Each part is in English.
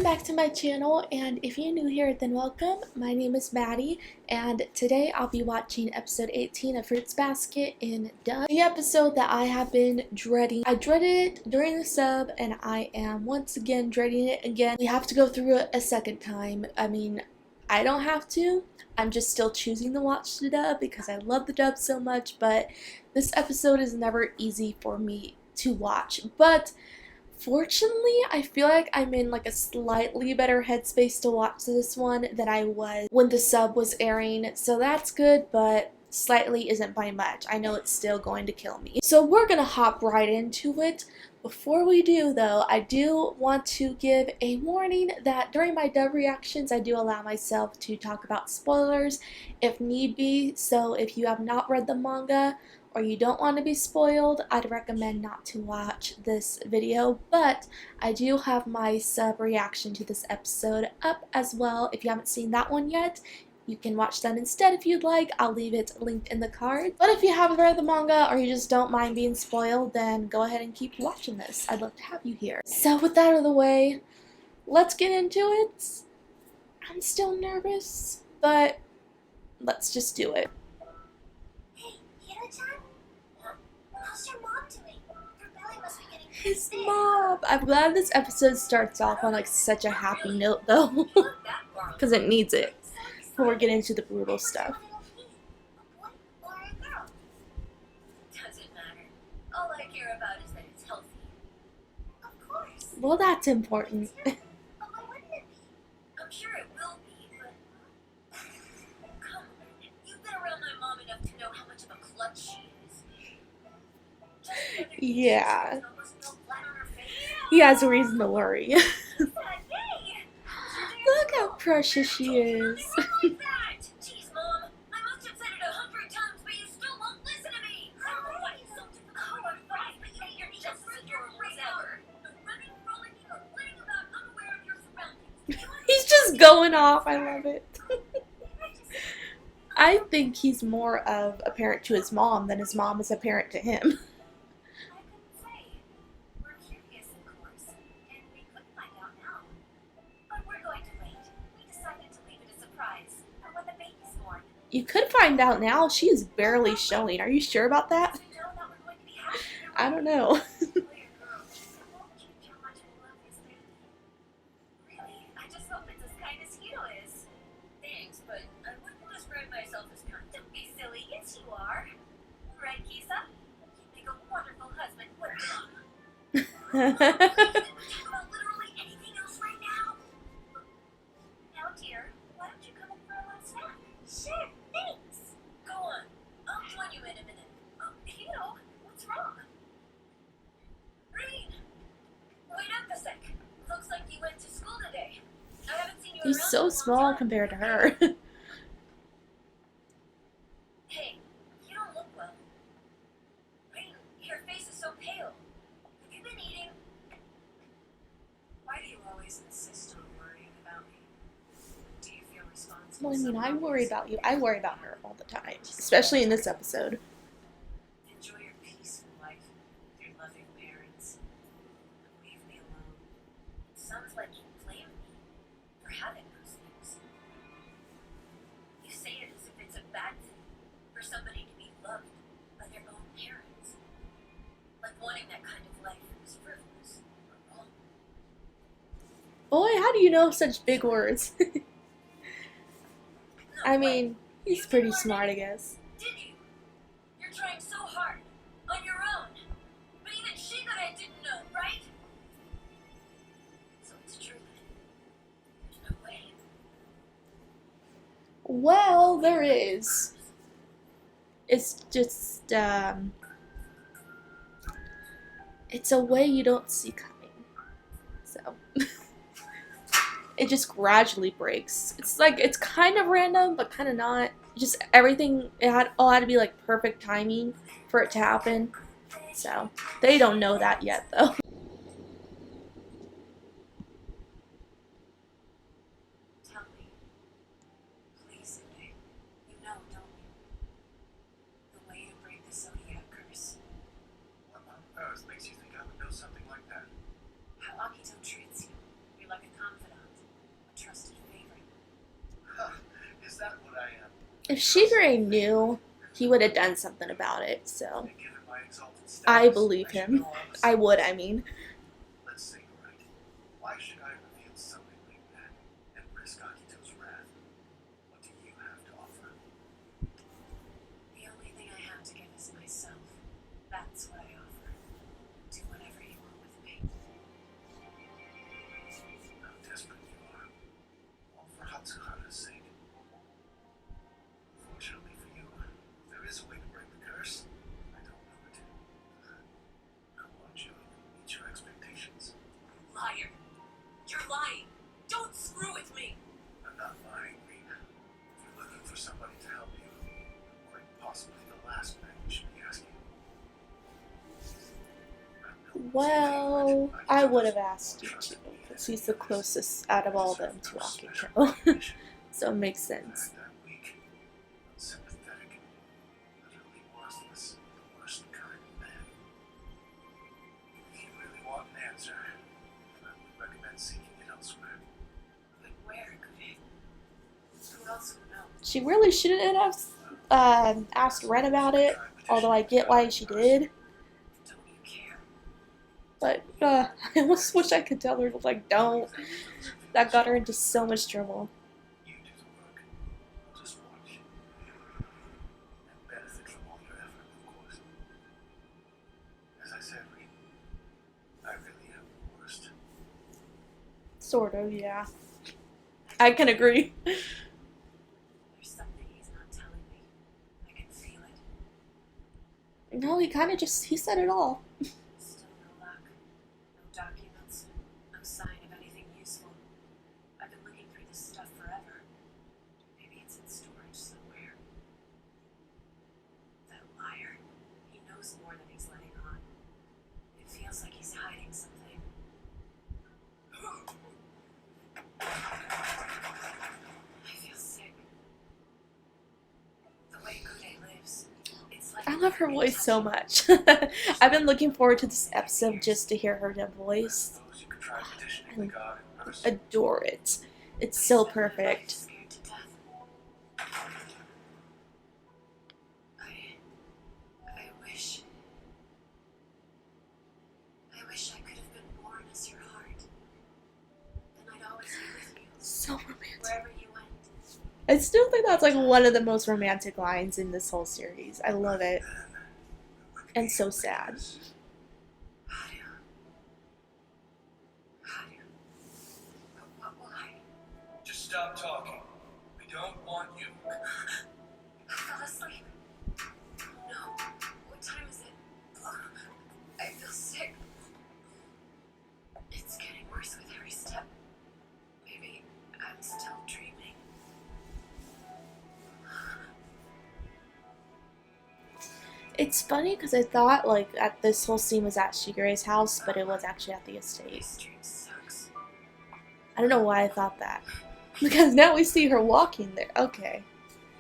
back to my channel, and if you're new here, then welcome. My name is Maddie, and today I'll be watching episode 18 of Fruits Basket in Dub. The episode that I have been dreading. I dreaded it during the sub, and I am once again dreading it again. We have to go through it a second time. I mean, I don't have to. I'm just still choosing to watch the dub because I love the dub so much, but this episode is never easy for me to watch. But fortunately, I feel like I'm in like a slightly better headspace to watch this one than I was when the sub was airing, so that's good, but slightly isn't by much. I know it's still going to kill me. So we're gonna hop right into it. Before we do though, I do want to give a warning that during my dub reactions, I do allow myself to talk about spoilers if need be, so if you have not read the manga, or you don't want to be spoiled, I'd recommend not to watch this video. But I do have my sub reaction to this episode up as well. If you haven't seen that one yet, you can watch that instead if you'd like. I'll leave it linked in the cards. But if you haven't read the manga or you just don't mind being spoiled, then go ahead and keep watching this. I'd love to have you here. So with that out of the way, let's get into it. I'm still nervous, but let's just do it. His mom! I'm glad this episode starts off on like such a happy note though, because it needs it before we get into the brutal stuff. Doesn't matter. All I care about is that it's healthy. Of course. Well, that's important. But why wouldn't it be? I'm sure it will be, but come on. You've been around my mom enough to know how much of a klutz she is. Yeah. He has a reason to worry. Look how precious she is. Jeez, Mom. I must have said it 100 times, but you still won't listen to me. Why are you so difficult? I'm right, but you're just as adorable as ever. Running, rolling, complaining about unaware of your surroundings. He's just going off. I love it. I think he's more of a parent to his mom than his mom is a parent to him. You could find out now. She is barely showing. Are you sure about that? I don't know. Thanks, but I wouldn't describe myself as kind. Don't be silly. Yes, you are. Right, Kisa? You make a wonderful husband, wouldn't you? Literally anything else right now. Now, dear, why don't you come in for a last snack? Sure. Thanks. Go on. I'll join you in a minute. Kiddo, what's wrong? Green, wait up a sec. Looks like you went to school today. I haven't seen you He's around so in a long small time. compared to her. Hey, you don't look well. Green, your face is so pale. Have you been eating? Why do you always insist on worrying about me? Do you feel responsible? Well, I mean, I worry about you. I worry about her all the time, especially in this episode. Enjoy your peaceful life with your loving parents. Leave me alone. It sounds like you blame me for having those things. You say it as if it's a bad thing for somebody to be loved by their own parents. Like wanting that kind of life is frivolous or wrong. Boy, how do you know such big words? No I way. mean, he's pretty smart, I guess. Did you? You're trying so hard on your own. But even she that I didn't know, right? So it's true. There's no way. Well, there is. It's just, it's a way you don't see coming. So, it just gradually breaks. It's like, it's kind of random, but kind of not. Just everything, all had to be like perfect timing for it to happen. So, they don't know that yet, though. Tell me. Please, Ine. You know, don't you? The way to break the zodiac curse. What on earth makes you think I would know something like that? How Akito treats you. You're like a confidant. If Shigure knew, he would have done something about it, so I believe him. I would, I mean. Let's say right. Why should I reveal something like that and risk Akito's wrath? What do you have to offer? The only thing I have to give is myself. That's what I offer. Do whatever you want with me. How desperate you are. All for Hatsuhara's sake. Fortunately for you, there is a way to break the curse. I don't know it. I want you to meet your expectations. Liar! You're lying! Don't screw with me! I'm not lying, Rina. If you're looking for somebody to help you, I'm quite possibly the last man you should be asking. Well, I would have asked you to, because he's the closest out of all of them to Akito. So it makes sense. That weak, unsympathetic, utterly worthless, the worst kind of man. If you really want an answer, then I would recommend seeking it elsewhere. But where could it? Who else would know? She really shouldn't have asked Ren about it, although I get why she did. Don't you care? But I almost wish I could tell her, like, don't. That got her into so much trouble. You do the work. I'll just watch. And benefit from all your effort, of course. As I said, Reed, I really am the worst. Sort of, yeah. I can agree. There's something he's not telling me. I can feel it. No, he said it all. Still no luck. No documents. No sign of anything useful. I've been looking through this stuff forever. Maybe it's in storage somewhere. That liar. He knows more than he's letting on. It feels like he's hiding something. I feel sick. The way 𝑚𝑎𝑘𝑒 lives. It's like I love her voice so much. I've been looking forward to this episode just to hear her voice. Suppose you could try petitioning the god in person. Adore it. It's so perfect. Scared to death. I wish I could have been born as your heart. Then I'd always be with you, So romantic. wherever you went. I still think that's like one of the most romantic lines in this whole series. I love it. And so sad. 𝑚𝑎𝑘𝑒. But what will I? Just stop talking. We don't want you. I fell asleep. No. What time is it? I feel sick. It's getting worse with every step. Maybe I'm still dreaming. It's funny because I thought like that this whole scene was at Shigure's house, but it was actually at the estate. This dream sucks. I don't know why I thought that. Because now we see her walking there. Okay.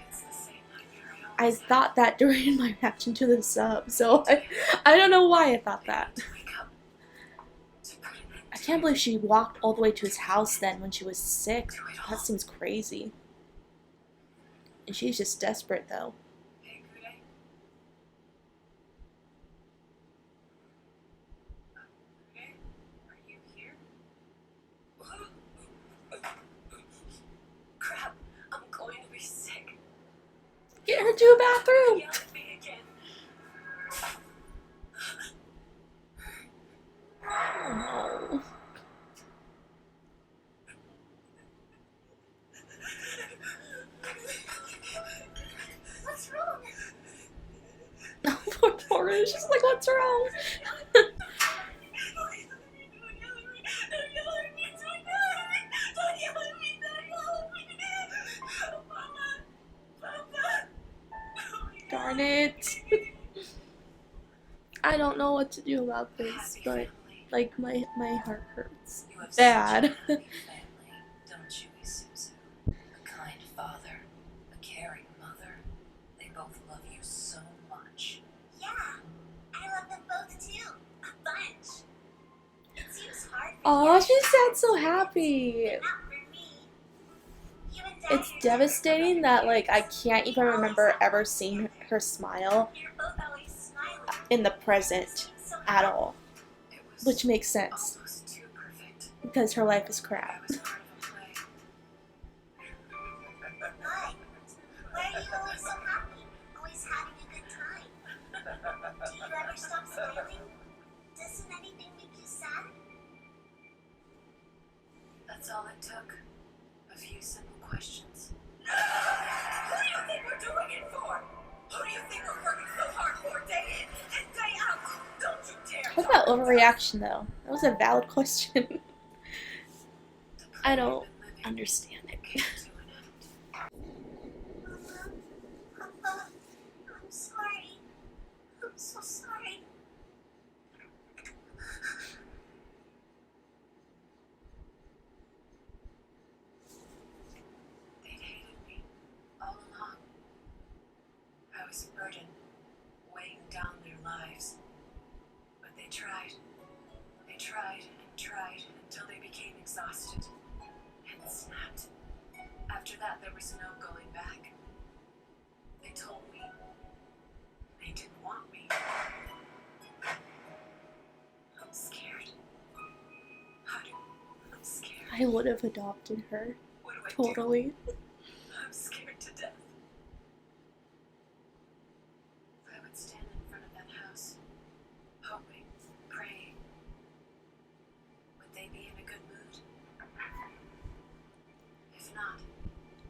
It's the same nightmare I always have. thought that during my reaction to the sub, so I don't know why I thought that. To wake up. To put an end I to can't it. believe she walked all the way to his house then when she was sick. That seems crazy. And she's just desperate though. Hey, 𝑘𝑒. 𝑘𝑒, are you here? Crap, I'm going to be sick. Get her to a bathroom! Yell at me again. Oh What's wrong? no. Poor Tora, she's like, what's wrong? Darn it. I don't know what to do about this, but like my heart hurts. You have Bad. such a loving family, don't you, 𝑖𝑠uzu? A kind father, a caring mother. They both love you so much. Yeah, I love them both too. A bunch. It seems hard for Oh, you, she sounds so happy. but not for me. You and It's devastating that like I can't even remember ever seeing her smile You're both always smiling. in the present at all, It was which makes sense almost too perfect. because her life is I crap. was part of a play. Why? Why are you always so happy? Always having a good time? Do you ever stop smiling? Doesn't anything make you sad? That's all it took. A few simple questions. Who do you think we're doing it for? Who do you think we're working so hard for day in and day out? Don't you dare! What about overreaction though? That was a valid question. The I play don't we've been living understand it. came to an end. Papa, I'm sorry. I'm so sorry. They'd hated me all along. I was a burden, weighing down their lives. But they tried. They tried and tried until they became exhausted and snapped. After that, there was no going back. They told me they didn't want me. I'm scared. I'm scared. I would have adopted her. What do I do? Totally. I'm scared to death. I would stand in front of that house, hoping, praying. Would they be in a good mood? If not,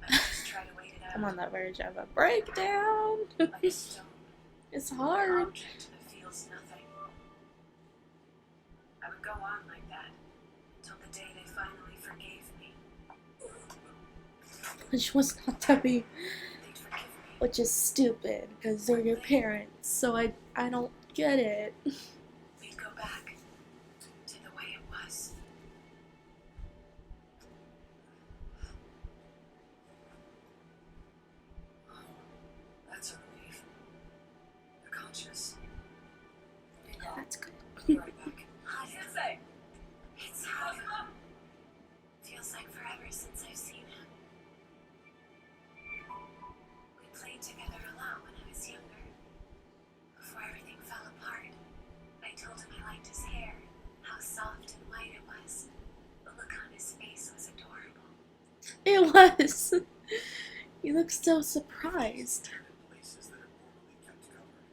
I would just try to wait it out. I'm on the verge of a breakdown. Like a stone, It's an hard. object that feels nothing. I would go on like that until the day they finally forgave me. Which was not to be, They'd forgive me. which is stupid because they're your parents. So I don't get it. We'd go back to the way it was. Oh, that's a relief. You're conscious. That's good. Be right back. Sensei, It's happened. Feels like forever since I've seen him. We played together a lot when I was younger. Before everything fell apart, I told him I liked his hair, how soft and white it was. The look on his face was adorable. It was. You look so surprised. Stared at places that are normally kept covered.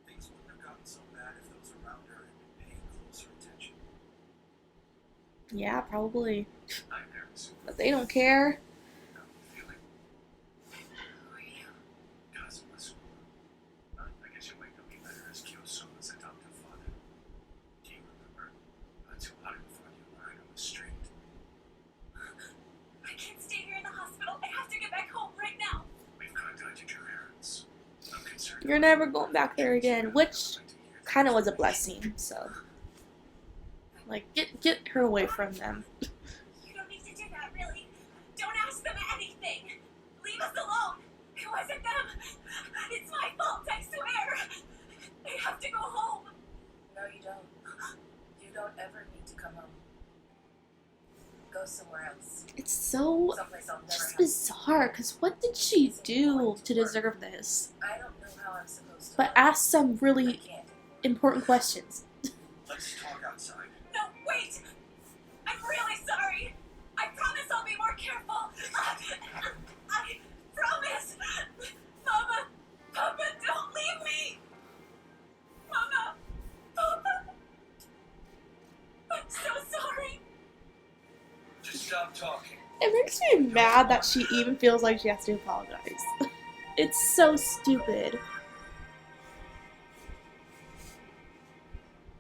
Things wouldn't have gotten so bad if those around her had been paying closer attention. Yeah, probably. I'm there to But they don't care. feeling Who are you? Kazuma's. I guess you might know me better as Kyoso's adoptive father. Do you remember? That's who I thought you were. I was straight. I can't stay here in the hospital. I have to get back home right now. We've contacted your parents. I'm concerned. You're never going back there again, which kind of was a blessing. So, like, get her away from them. You don't need to do that, really. Don't ask them anything. Leave us alone. It wasn't them. It's my fault, I swear. I have to go home. No, you don't. You don't ever need to come home. Go somewhere else. It's so Someplace I'll never just have. bizarre. Cause what did she do to deserve this? I don't know how I'm supposed to. But live. ask some I really can't. important questions. Let's talk outside. No, wait. I'm really sorry. I promise I'll be more careful. I promise. Mama, Papa, don't leave me. Mama, Papa. I'm so sorry. Just stop talking. It makes me mad that she even feels like she has to apologize. It's so stupid.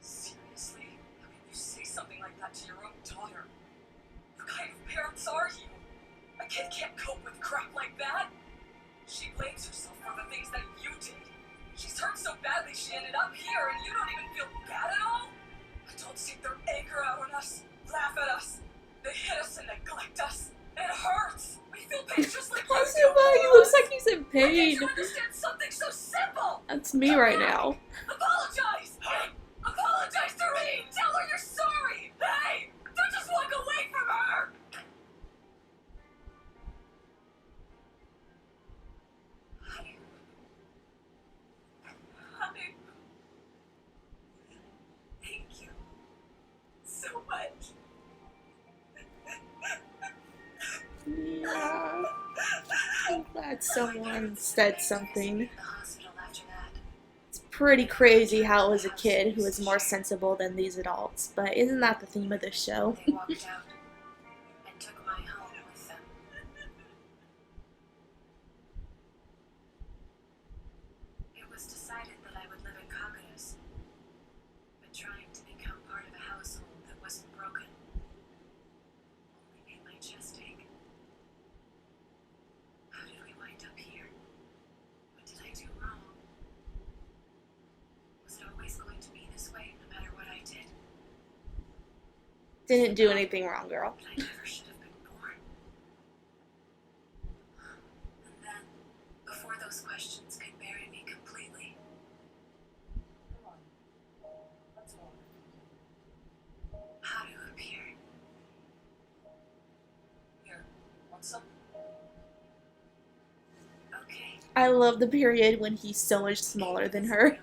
Seriously? How can you say something like that to your own daughter? What kind of parents are you? A kid can't cope with crap like that. She blames herself for the things that you did. She's hurt so badly she ended up here and you don't even feel bad at all? Adults take their anger out on us, laugh at us. They hit us and neglect us. It hurts. We feel pain just like you do. Kazuma, he looks like he's in Why can't pain. you understand something so simple? That's me right now. Apologize! Apologize to Reed! Tell her you're sorry! Hey! Don't just walk away from her! that someone said something. The hospital after that. It's pretty crazy how it was a kid who was more sensible than these adults, but isn't that the theme of the show? They walked out and took my home with them. It was decided that I would live in 𝑐𝑜𝑑𝑎𝑦, but trying to become part of a household that wasn't broken only made my chest ache. How did we wind up here? What did I do wrong? Was it always going to be this way, no matter what I did? Didn't do anything wrong, girl. But I never should have been born. And then, before those questions could bury me completely, Come on. Let's walk. how to appear. Here, want some? Okay. I love the period when he's so much smaller than her.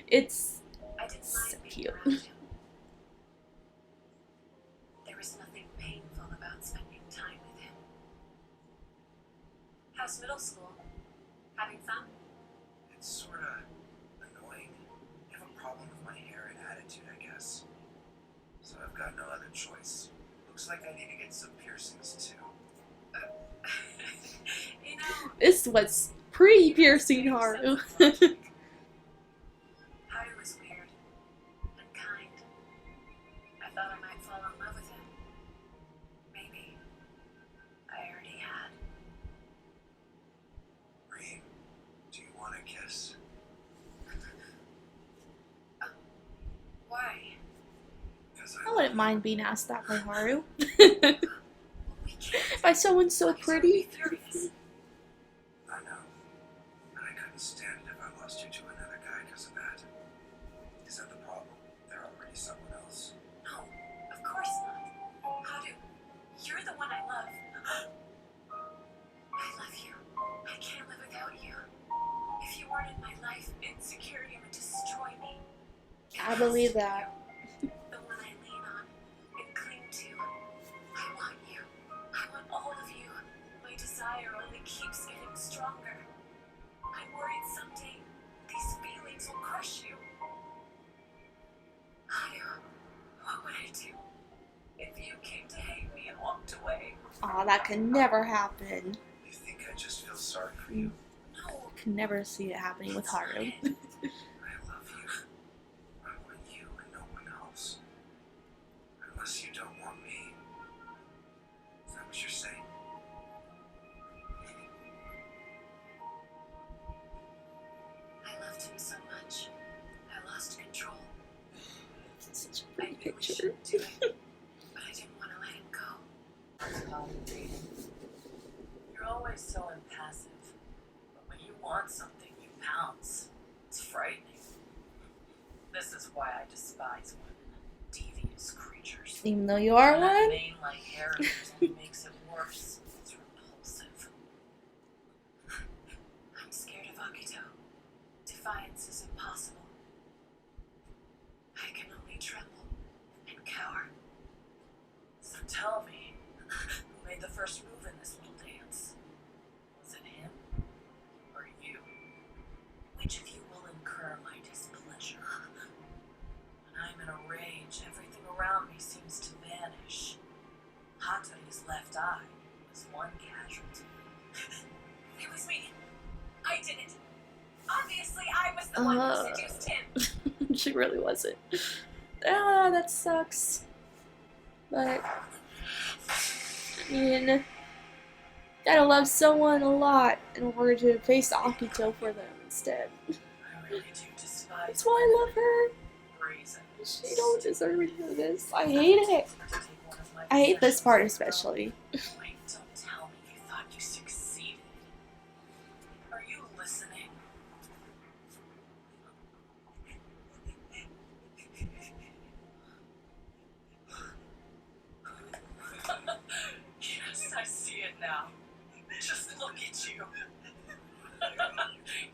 It's I didn't so mind being cute. around him. There was nothing painful about spending time with him. How's middle school? Having fun? It's sorta annoying. I have a problem with my hair and attitude, I guess. So I've got no other choice. Looks like I need to get some piercings too. You know, This was pre-piercing Haru. Haru was weird and kind. I thought I might fall in love with him. Maybe. I already had. Reem, do you want a kiss? Why? Because I wouldn't mind being asked that by Haru. We can't. By someone so He's pretty. furious. I know, but I couldn't stand it if I lost you to another guy because of that. Is that the problem? They're already someone else. No, of course not. Haru, you're the one I love. I love you. I can't live without you. If you weren't in my life, insecurity would destroy me. It I has believe to be that. you, the one I lean on and cling to. I want you. I want all of you. My desire only keeps getting stronger. I'm worried someday these feelings will crush you. Haru, what would I do if you came to hate me and walked away? Aw, that could never happen. You think I just feel sorry for you? No. Could never see it happening with Haru. I love you. I want you and no one else. Unless you don't want me. Is that what you're saying? I loved him so much. I lost control. Such a I pretty knew we picture. shouldn't do it, but I didn't want to let him go. You're always so impassive, but when you want something, you pounce. It's frightening. This is why I despise women. Devious creatures. Even though you are And that one? mane-like hair of yours only makes it worse. It's repulsive. I'm scared of 𝑘𝑒. Defiance is impossible. I can only tremble and cower. So tell me, who made the first move in this little dance? Was it him or you? Which of you will incur my displeasure? When I'm in a rage, everything around me seems to vanish. Hattori's left eye was one casualty. It was me. I did it. Obviously, I was the one who seduced him. She really wasn't. Ah, that sucks. But, I mean, gotta love someone a lot in order to face 𝑘𝑒 for them instead. I really do despise That's why I love her. brazen. She don't deserve any of this. I hate it. I hate this part especially. Wait, don't tell me you thought you succeeded. Are you listening? Yes, I see it now. Just look at you.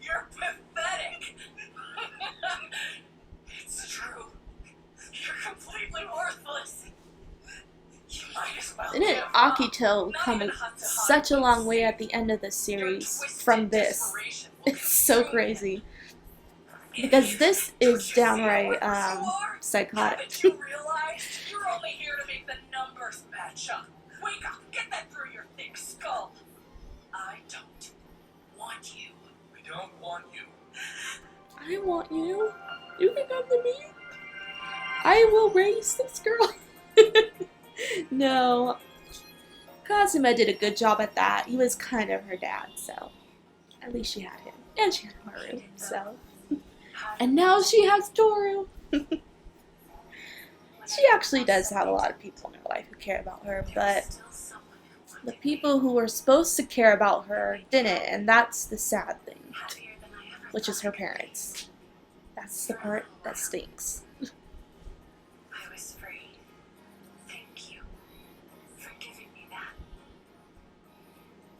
You're pathetic. It's true. You're completely worthless. You might as well Didn't give up. 𝑘𝑒 Not come even Hattori such a long way at the end of the series from this. It's so crazy. Because this is downright psychotic. Haven't you realized you're only here to make the numbers match up? Wake up, get that through your thick skull. I don't want you. We don't want you. I want you. You think I'm the me? I will raise this girl. No. 𝐵𝑎𝑠𝑒 did a good job at that. He was kind of her dad, so at least she had him. And she had 𝑚𝑎𝑟𝑢, so. And now she has 𝑡𝑜𝑟𝑢. She actually does have a lot of people in her life who care about her, but the people who were supposed to care about her didn't, and that's the sad thing, which is her parents. That's the part that stinks. I was free. Thank you for giving me that.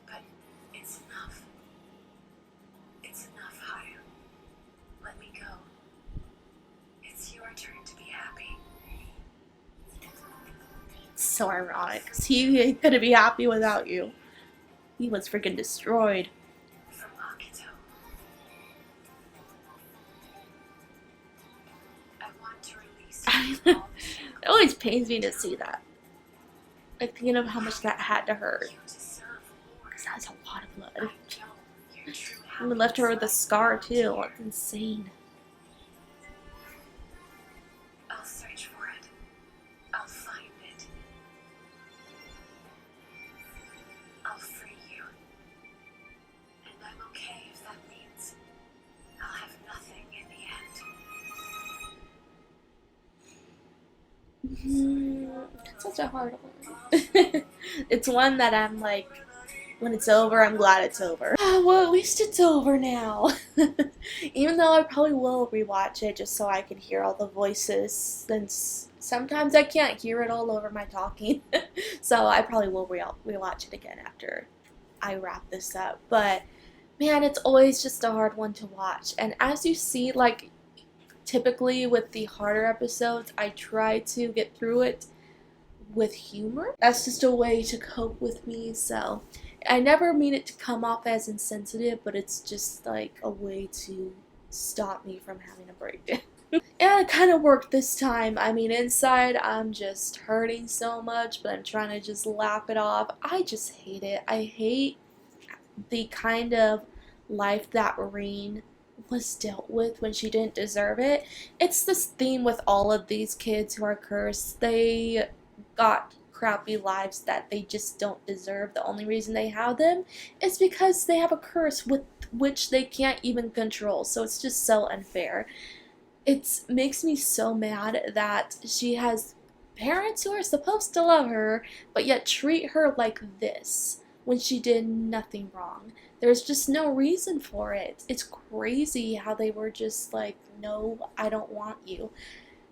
But it's enough. It's enough, 𝐼. Let me go. It's your turn to be happy. It's so ironic, because he couldn't be happy without you. He was freaking destroyed. From 𝑚𝑎𝑘𝑒. I want to release you from all the shackles It always pains me to see that. Like, thinking of how much that had to hurt. you deserve more. Because that's a lot of I blood. know your true And we left her with a happiness scar lies too. here. It's insane. I'll search for it. I'll find it. I'll free you. And I'm okay if that means I'll have nothing in the end. It's such a hard one. It's one that I'm like, when it's over, I'm glad it's over. Well, at least it's over now. Even though I probably will rewatch it just so I can hear all the voices, since sometimes I can't hear it all over my talking. So I probably will rewatch it again after I wrap this up. But man, it's always just a hard one to watch. And as you see, like, typically with the harder episodes, I try to get through it with humor. That's just a way to cope with me, so I never mean it to come off as insensitive, but it's just like a way to stop me from having a breakdown. And it kind of worked this time. I mean, inside I'm just hurting so much, but I'm trying to just laugh it off. I just hate it. I hate the kind of life that 𝑟Ene was dealt with when she didn't deserve it. It's this theme with all of these kids who are cursed. They got crappy lives that they just don't deserve. The only reason they have them is because they have a curse with which they can't even control. So it's just so unfair. It makes me so mad that she has parents who are supposed to love her, but yet treat her like this when she did nothing wrong. There's just no reason for it. It's crazy how they were just like, no, I don't want you.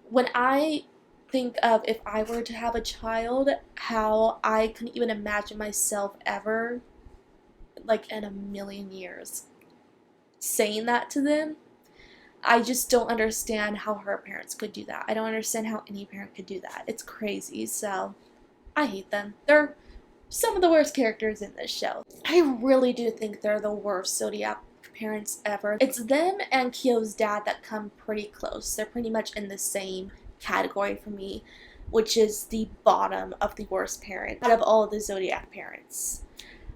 When I think of if I were to have a child, how I couldn't even imagine myself ever, like in a million years, saying that to them. I just don't understand how her parents could do that. I don't understand how any parent could do that. It's crazy, so I hate them. They're some of the worst characters in this show. I really do think they're the worst Zodiac parents ever. It's them and Kyo's dad that come pretty close. They're pretty much in the same category for me, which is the bottom of the worst parent out of all of the Zodiac parents.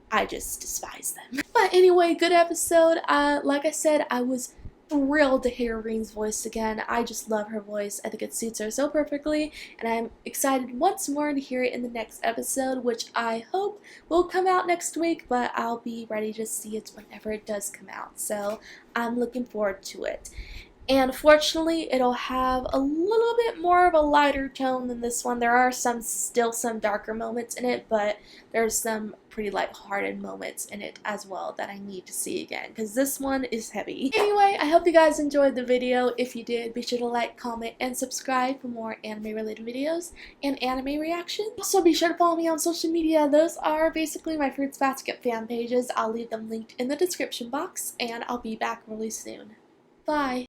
I just despise them. But anyway, good episode. Like I said, I was thrilled to hear 𝑟Ene's voice again. I just love her voice. I think it suits her so perfectly, and I'm excited once more to hear it in the next episode, which I hope will come out next week, but I'll be ready to see it whenever it does come out, so I'm looking forward to it. And fortunately, it'll have a little bit more of a lighter tone than this one. There are still some darker moments in it, but there's some pretty lighthearted moments in it as well that I need to see again, because this one is heavy. Anyway, I hope you guys enjoyed the video. If you did, be sure to like, comment, and subscribe for more anime-related videos and anime reactions. Also, be sure to follow me on social media. Those are basically my Fruits Basket fan pages. I'll leave them linked in the description box, and I'll be back really soon. Bye!